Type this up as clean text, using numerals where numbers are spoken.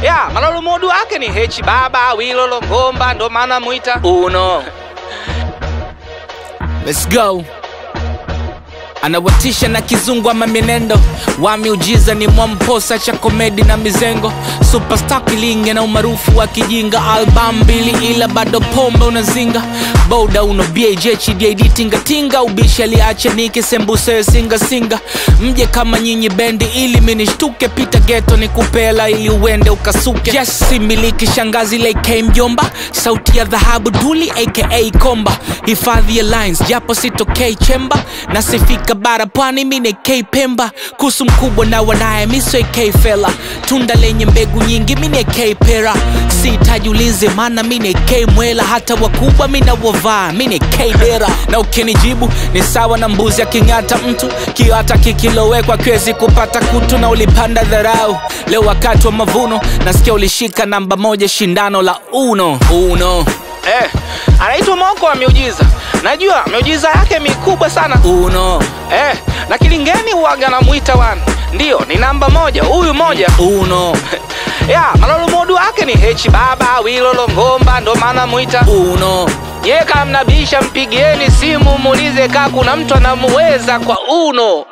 Ya, malolo modu wake ni Hechi Baba, Wilolo Ngomba, ndo maana muita Uno. Let's go. Anawatisha na kizungu ama minendo. Wa miujiza ni mwamposa cha komedi na mizengo. Superstar kilinge na umarufu wa kijinga. Album mbili ila bado pombe unazinga. Boda uno BAJ CDD tinga tinga. Ubishi aliache nike sembuse singa singa. Mje kama nyinyi bendi ili minishtuke. Pita ghetto ni kupela ili uende ukasuke. Yes, similiki shangazi like mjomba. Sauti ya dhahabu duli aka Komba. Hifadhi ya lines japo sitokei chemba. Nasifika bara pwani mine K Pemba. Kusu mkubwa na wanaye miso K Fela. Tunda lenye mbegu nyingi mine K Pera. Sihitaji ulinzi mana mine K Mwela. Hata wakubwa mina wavaa mine K Dera. Na ukinijibu ni sawa na mbuzi aking'ata mtu. Kiata kikilowekwa kwezi kupata kutu. Na ulipanda dharau leo wakati wa mavuno. Nasikia ulishika namba 1 shindano la Uno. Anaitwa Moko wa miujiza. Najua miujiza yake mikubwa sana Uno. Na kilingeni uwaga na muita wan. Ndiyo ni namba 1, huyu moja Uno. Ya, malolo modu wake ni Hechi Baba, Wilolo Ngomba, ndo maana muita Uno. Ye kama mnabisha mpigieni simu muulize kama kuna mtu anamuweza kwa Uno.